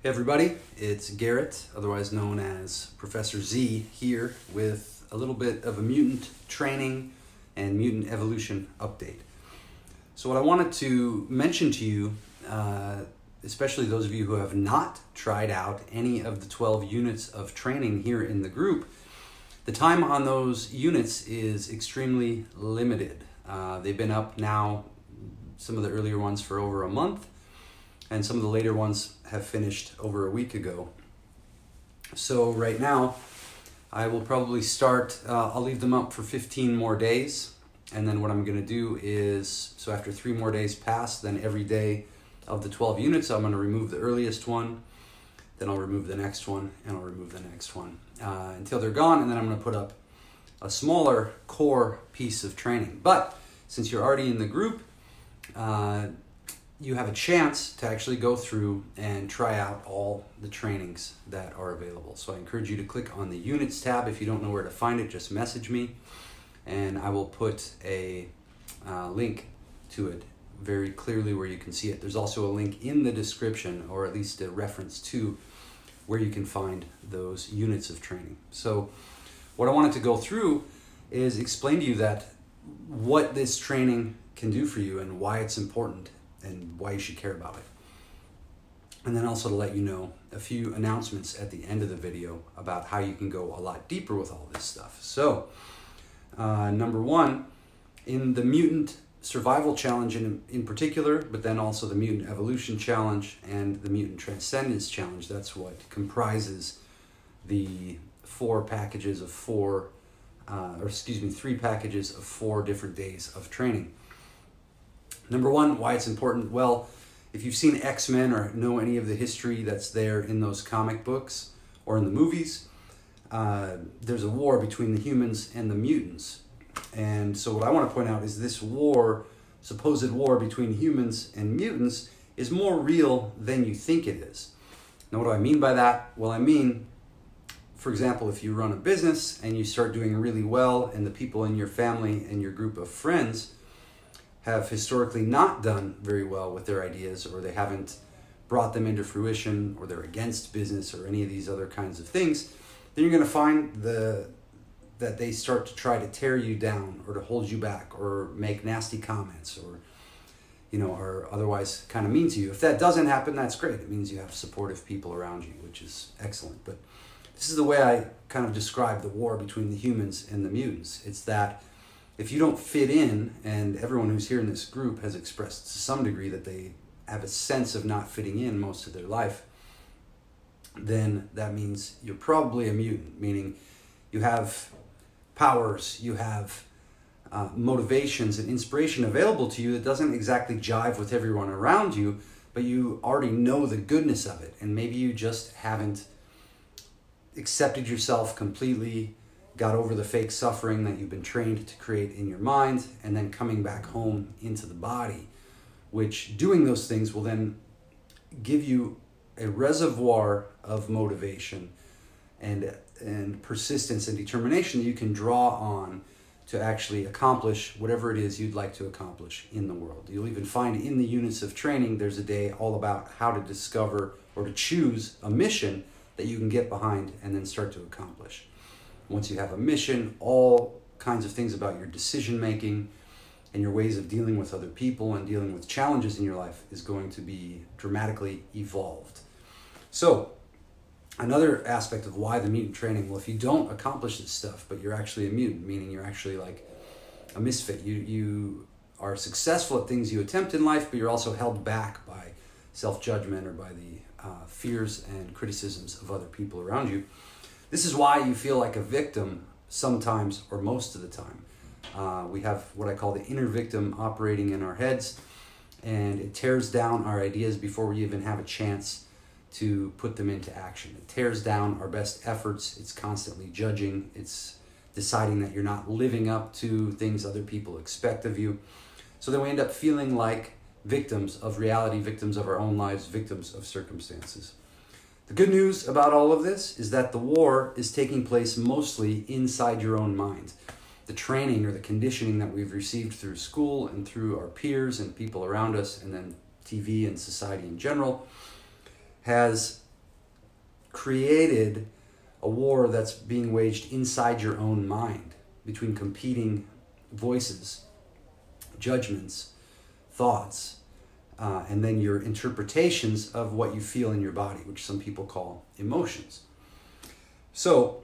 Hey everybody, it's Garrett, otherwise known as Professor Z, here with a little bit of a mutant training and mutant evolution update. So what I wanted to mention to you, especially those of you who have not tried out any of the 12 units of training here in the group, the time on those units is extremely limited. They've been up now, some of the earlier ones for over a month, and some of the later ones have finished over a week ago. So right now, I will probably start, I'll leave them up for 15 more days. And then what I'm gonna do is, so after 3 more days pass, then every day of the 12 units, I'm gonna remove the earliest one, then I'll remove the next one, and I'll remove the next one until they're gone. And then I'm gonna put up a smaller core piece of training. But since you're already in the group, you have a chance to actually go through and try out all the trainings that are available. So I encourage you to click on the Units tab. If you don't know where to find it, just message me, and I will put a link to it very clearly where you can see it. There's also a link in the description, or at least a reference to where you can find those units of training. So what I wanted to go through is explain to you that what this training can do for you and why it's important and why you should care about it. And then also to let you know a few announcements at the end of the video about how you can go a lot deeper with all this stuff. So, number one, in the Mutant Survival Challenge in particular, but then also the Mutant Evolution Challenge and the Mutant Transcendence Challenge, that's what comprises the 3 packages of 4 different days of training. Number one, why it's important. Well, if you've seen X-Men or know any of the history that's there in those comic books or in the movies, there's a war between the humans and the mutants. And so what I want to point out is this war, supposed war between humans and mutants, is more real than you think it is. Now, what do I mean by that? Well, I mean, for example, if you run a business and you start doing really well and the people in your family and your group of friends have historically not done very well with their ideas, or they haven't brought them into fruition, or they're against business or any of these other kinds of things, then you're going to find that they start to try to tear you down or to hold you back or make nasty comments or, are otherwise kind of mean to you. If that doesn't happen, that's great. It means you have supportive people around you, which is excellent. But this is the way I kind of describe the war between the humans and the mutants. It's that if you don't fit in, and everyone who's here in this group has expressed to some degree that they have a sense of not fitting in most of their life, then that means you're probably a mutant, meaning you have powers, you have motivations and inspiration available to you that doesn't exactly jive with everyone around you, but you already know the goodness of it, and maybe you just haven't accepted yourself completely, got over the fake suffering that you've been trained to create in your mind, and then coming back home into the body, which doing those things will then give you a reservoir of motivation and persistence and determination that you can draw on to actually accomplish whatever it is you'd like to accomplish in the world. You'll even find in the units of training, there's a day all about how to discover or to choose a mission that you can get behind and then start to accomplish. Once you have a mission, all kinds of things about your decision making and your ways of dealing with other people and dealing with challenges in your life is going to be dramatically evolved. So another aspect of why the mutant training, well, if you don't accomplish this stuff, but you're actually a mutant, meaning you're actually like a misfit, you are successful at things you attempt in life, but you're also held back by self-judgment or by the fears and criticisms of other people around you. This is why you feel like a victim sometimes or most of the time. We have what I call the inner victim operating in our heads, and it tears down our ideas before we even have a chance to put them into action. It tears down our best efforts. It's constantly judging. It's deciding that you're not living up to things other people expect of you. So then we end up feeling like victims of reality, victims of our own lives, victims of circumstances. The good news about all of this is that the war is taking place mostly inside your own mind. The training or the conditioning that we've received through school and through our peers and people around us, and then TV and society in general, has created a war that's being waged inside your own mind between competing voices, judgments, thoughts, and then your interpretations of what you feel in your body, which some people call emotions. So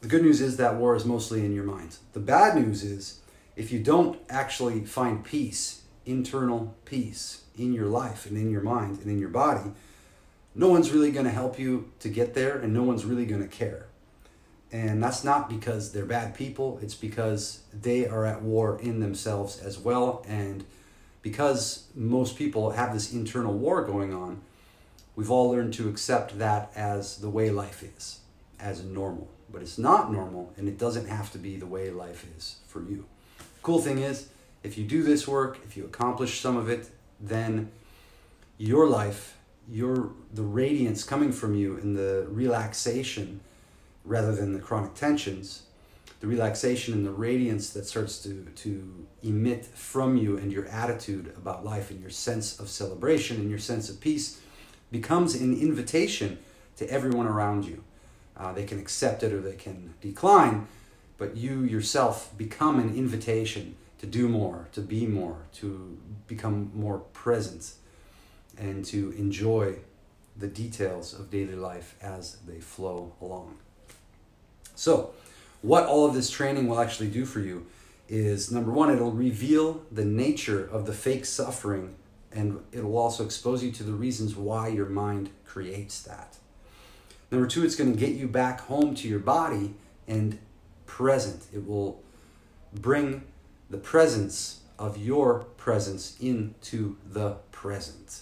the good news is that war is mostly in your mind. The bad news is if you don't actually find peace, internal peace in your life and in your mind and in your body, no one's really going to help you to get there, and no one's really going to care. And that's not because they're bad people. It's because they are at war in themselves as well. And because most people have this internal war going on, we've all learned to accept that as the way life is, as normal. But it's not normal, and it doesn't have to be the way life is for you. Cool thing is, if you do this work, if you accomplish some of it, then your life, the radiance coming from you and the relaxation rather than the chronic tensions, the relaxation and the radiance that starts to emit from you and your attitude about life and your sense of celebration and your sense of peace becomes an invitation to everyone around you. They can accept it or they can decline, but you yourself become an invitation to do more, to be more, to become more present, and to enjoy the details of daily life as they flow along. So, what all of this training will actually do for you is, number one, it'll reveal the nature of the fake suffering, and it'll also expose you to the reasons why your mind creates that. Number two, it's going to get you back home to your body and present. It will bring the presence of your presence into the present.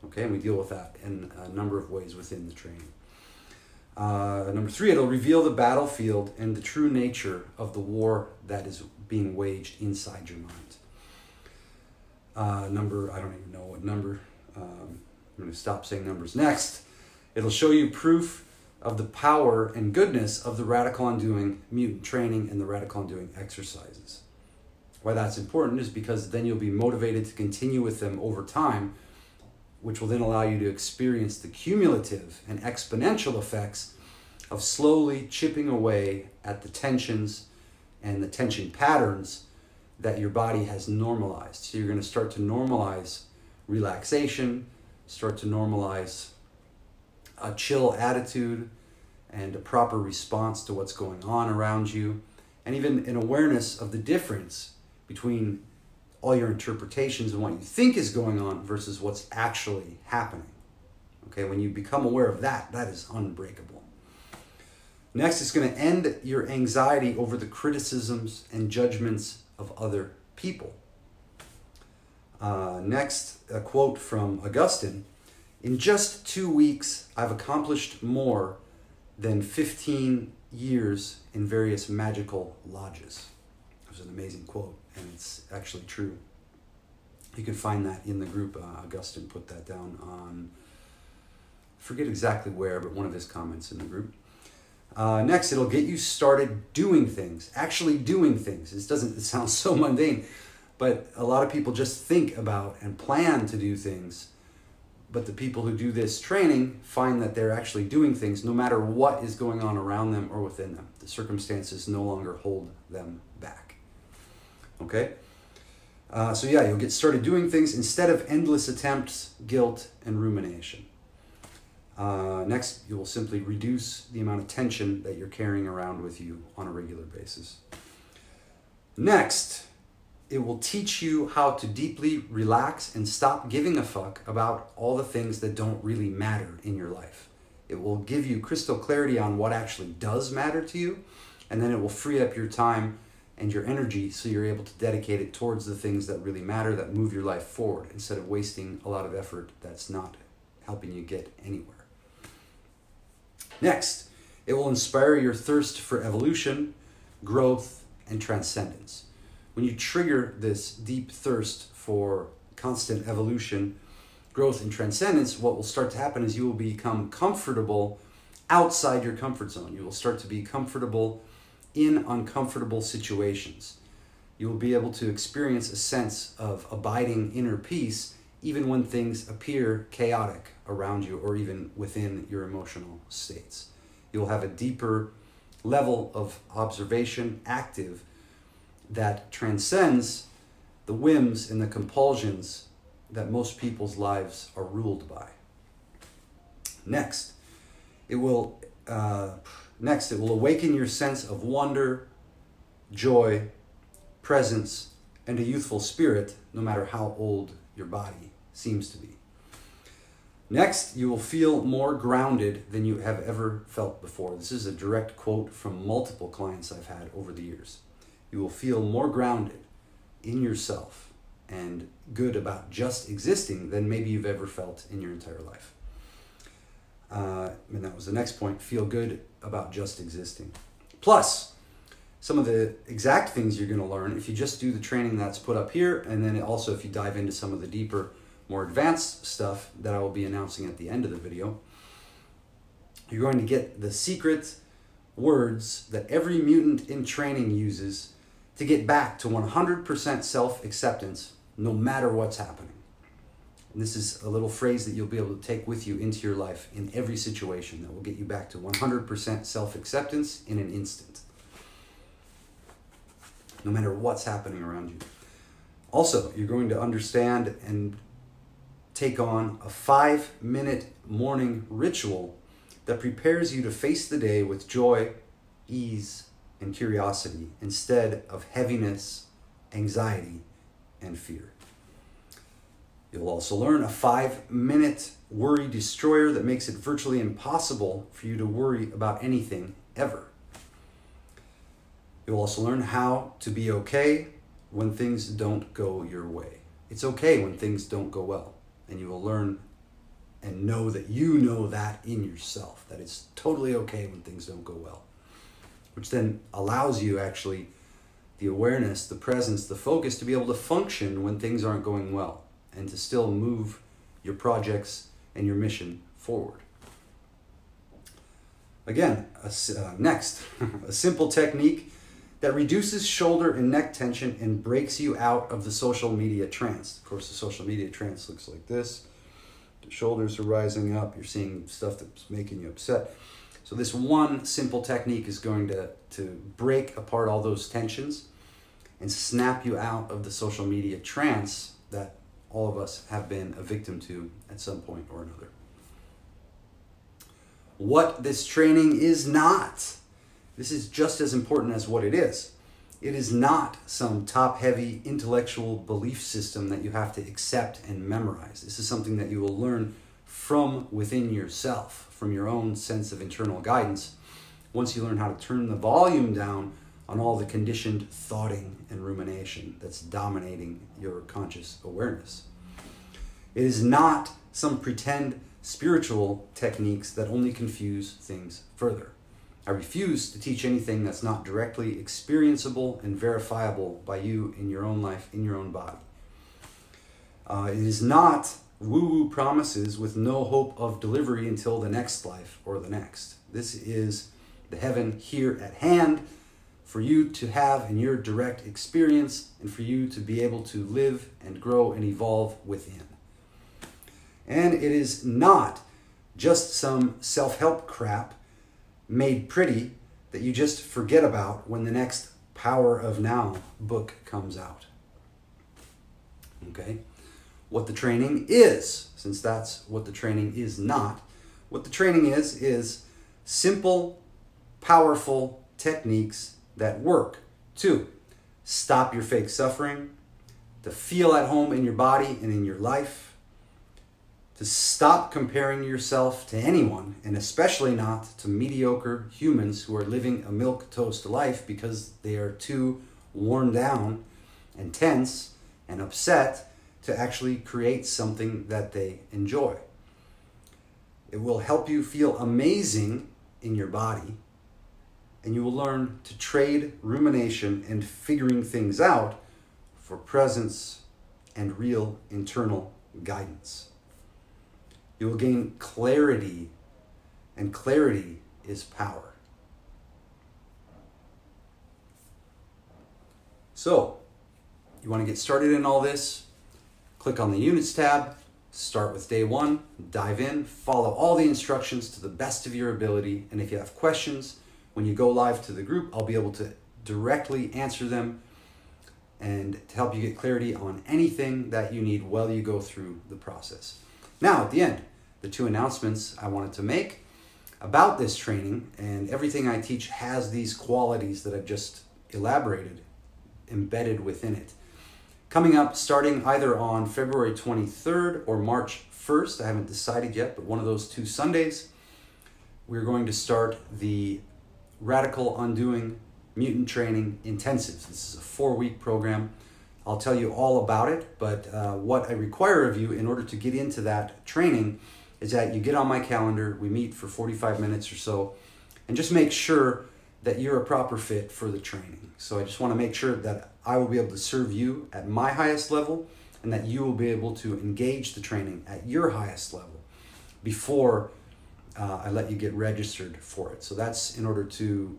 Okay, and we deal with that in a number of ways within the training. Number three, it'll reveal the battlefield and the true nature of the war that is being waged inside your mind. I don't even know what number. I'm going to stop saying numbers. Next, it'll show you proof of the power and goodness of the Radical Undoing Mutant Training and the Radical Undoing exercises. Why that's important is because then you'll be motivated to continue with them over time, which will then allow you to experience the cumulative and exponential effects of slowly chipping away at the tensions and the tension patterns that your body has normalized. So you're going to start to normalize relaxation, start to normalize a chill attitude and a proper response to what's going on around you, and even an awareness of the difference between all your interpretations and what you think is going on versus what's actually happening. Okay, when you become aware of that, that is unbreakable. Next, it's going to end your anxiety over the criticisms and judgments of other people. Next, a quote from Augustine: "In just 2 weeks, I've accomplished more than 15 years in various magical lodges." It was an amazing quote, and it's actually true. You can find that in the group. Augustine put that down on, I forget exactly where, but one of his comments in the group. Next, it'll get you started doing things, actually doing things. It sounds so mundane, but a lot of people just think about and plan to do things. But the people who do this training find that they're actually doing things no matter what is going on around them or within them. The circumstances no longer hold them back. Okay? So yeah, you'll get started doing things instead of endless attempts, guilt, and rumination. Next, you will simply reduce the amount of tension that you're carrying around with you on a regular basis. Next, it will teach you how to deeply relax and stop giving a fuck about all the things that don't really matter in your life. It will give you crystal clarity on what actually does matter to you, and then it will free up your time and your energy so you're able to dedicate it towards the things that really matter, that move your life forward, instead of wasting a lot of effort that's not helping you get anywhere. Next, it will inspire your thirst for evolution, growth, and transcendence. When you trigger this deep thirst for constant evolution, growth, and transcendence, what will start to happen is you will become comfortable outside your comfort zone. You will start to be comfortable in uncomfortable situations. You will be able to experience a sense of abiding inner peace even when things appear chaotic around you or even within your emotional states. You'll have a deeper level of observation, active, that transcends the whims and the compulsions that most people's lives are ruled by. Next, it will awaken your sense of wonder, joy, presence, and a youthful spirit, no matter how old your body seems to be. Next, you will feel more grounded than you have ever felt before. This is a direct quote from multiple clients I've had over the years. You will feel more grounded in yourself and good about just existing than maybe you've ever felt in your entire life. And that was the next point, feel good about just existing. Plus, some of the exact things you're going to learn if you just do the training that's put up here, and then also if you dive into some of the deeper, more advanced stuff that I will be announcing at the end of the video, you're going to get the secret words that every mutant in training uses to get back to 100% self-acceptance no matter what's happening. And this is a little phrase that you'll be able to take with you into your life in every situation that will get you back to 100% self-acceptance in an instant, no matter what's happening around you. Also, you're going to understand and take on a 5-minute morning ritual that prepares you to face the day with joy, ease, and curiosity instead of heaviness, anxiety, and fear. You'll also learn a 5-minute worry destroyer that makes it virtually impossible for you to worry about anything ever. You'll also learn how to be okay when things don't go your way. It's okay when things don't go well. And you will learn and know that you know that in yourself, that it's totally okay when things don't go well. Which then allows you actually the awareness, the presence, the focus to be able to function when things aren't going well and to still move your projects and your mission forward. Again, next, a simple technique that reduces shoulder and neck tension and breaks you out of the social media trance. Of course, the social media trance looks like this. The shoulders are rising up. You're seeing stuff that's making you upset. So this one simple technique is going to break apart all those tensions and snap you out of the social media trance that all of us have been a victim to at some point or another. What this training is not. This is just as important as what it is. It is not some top-heavy intellectual belief system that you have to accept and memorize. This is something that you will learn from within yourself, from your own sense of internal guidance, once you learn how to turn the volume down on all the conditioned thoughting and rumination that's dominating your conscious awareness. It is not some pretend spiritual techniques that only confuse things further. I refuse to teach anything that's not directly experienceable and verifiable by you in your own life, in your own body. It is not woo-woo promises with no hope of delivery until the next life or the next. This is the heaven here at hand for you to have in your direct experience and for you to be able to live and grow and evolve within. And it is not just some self-help crap made pretty that you just forget about when the next Power of Now book comes out. Okay? What the training is, since that's what the training is not, what the training is simple, powerful techniques that work to stop your fake suffering, to feel at home in your body and in your life, to stop comparing yourself to anyone, and especially not to mediocre humans who are living a milquetoast life because they are too worn down and tense and upset to actually create something that they enjoy. It will help you feel amazing in your body, and you will learn to trade rumination and figuring things out for presence and real internal guidance. You will gain clarity, and clarity is power. So, you want to get started in all this? Click on the Units tab, start with day 1, dive in, follow all the instructions to the best of your ability, and if you have questions, when you go live to the group, I'll be able to directly answer them and to help you get clarity on anything that you need while you go through the process. Now, at the end, the 2 announcements I wanted to make about this training, and everything I teach has these qualities that I've just elaborated embedded within it. Coming up, starting either on February 23rd or March 1st, I haven't decided yet, but one of those 2 Sundays, we're going to start the Radical Undoing Mutant Training Intensives. This is a 4-week program. I'll tell you all about it, but what I require of you in order to get into that training is that you get on my calendar, we meet for 45 minutes or so, and just make sure that you're a proper fit for the training. So I just want to make sure that I will be able to serve you at my highest level and that you will be able to engage the training at your highest level before I let you get registered for it. So that's in order to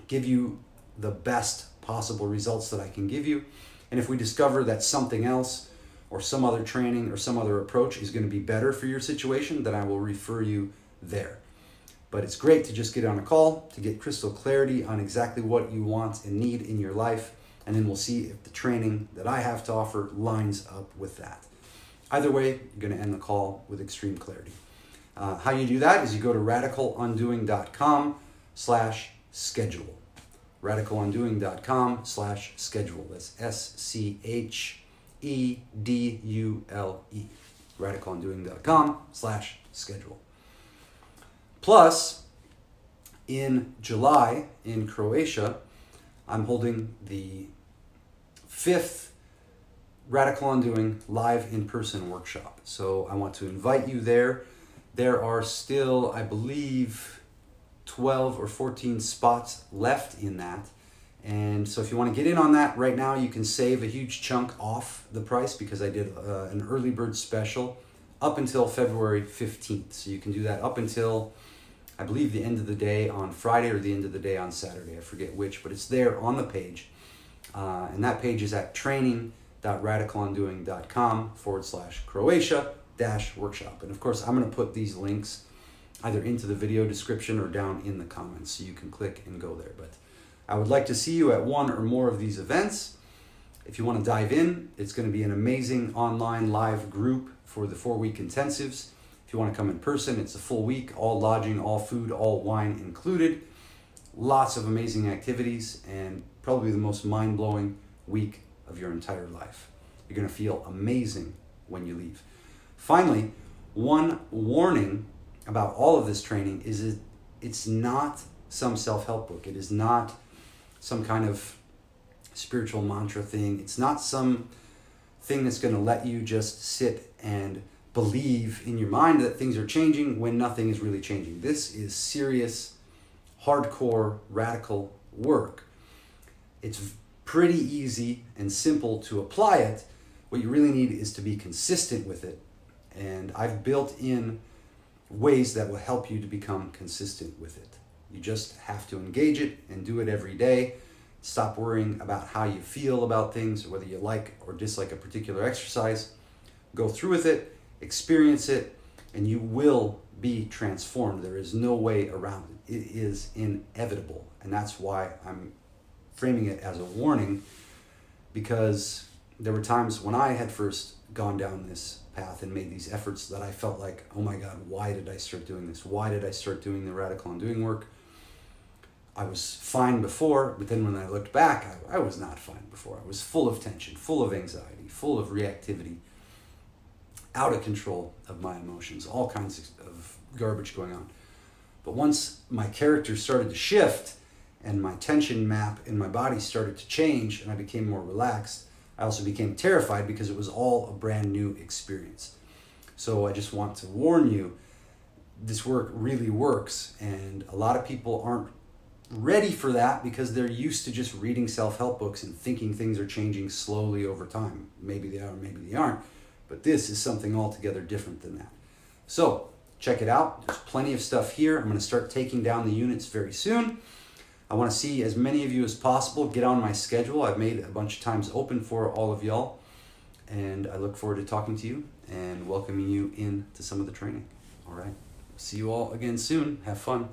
give you the best possible results that I can give you. And if we discover that something else or some other training or some other approach is going to be better for your situation, then I will refer you there. But it's great to just get on a call to get crystal clarity on exactly what you want and need in your life, and then we'll see if the training that I have to offer lines up with that. Either way, you're going to end the call with extreme clarity. How you do that is you go to radicalundoing.com/schedule. radicalundoing.com/schedule. That's SCHEDULE. radicalundoing.com/schedule. Plus, in July in Croatia, I'm holding the 5th Radical Undoing live in-person workshop. So I want to invite you there. There are still, I believe, 12 or 14 spots left in that. And so if you want to get in on that right now, you can save a huge chunk off the price because I did an early bird special up until February 15th. So you can do that up until, I believe, the end of the day on Friday or the end of the day on Saturday. I forget which, but it's there on the page. And that page is at training.radicalundoing.com/Croatia-workshop. And of course, I'm going to put these links either into the video description or down in the comments so you can click and go there. But I would like to see you at one or more of these events. If you want to dive in, it's going to be an amazing online live group for the 4-week intensives. If you want to come in person, it's a full week, all lodging, all food, all wine included. Lots of amazing activities and probably the most mind-blowing week of your entire life. You're going to feel amazing when you leave. Finally, one warning about all of this training is it's not some self-help book. It is not some kind of spiritual mantra thing. It's not some thing that's going to let you just sit and believe in your mind that things are changing when nothing is really changing. This is serious, hardcore, radical work. It's pretty easy and simple to apply it. What you really need is to be consistent with it. And I've built in ways that will help you to become consistent with it. You just have to engage it and do it every day. Stop worrying about how you feel about things or whether you like or dislike a particular exercise. Go through with it, experience it, and you will be transformed. There is no way around it. It is inevitable. And that's why I'm framing it as a warning, because there were times when I had first gone down this path and made these efforts that I felt like, oh my God, why did I start doing this? Why did I start doing the Radical Undoing work? I was fine before, but then when I looked back, I was not fine before. I was full of tension, full of anxiety, full of reactivity, out of control of my emotions, all kinds of garbage going on. But once my character started to shift and my tension map in my body started to change and I became more relaxed, I also became terrified because it was all a brand new experience. So I just want to warn you, this work really works, and a lot of people aren't ready for that because they're used to just reading self-help books and thinking things are changing slowly over time. Maybe they are, maybe they aren't, but this is something altogether different than that. So check it out. There's plenty of stuff here. I'm going to start taking down the units very soon. I want to see as many of you as possible get on my schedule. I've made a bunch of times open for all of y'all. And I look forward to talking to you and welcoming you into some of the training. All right. See you all again soon. Have fun.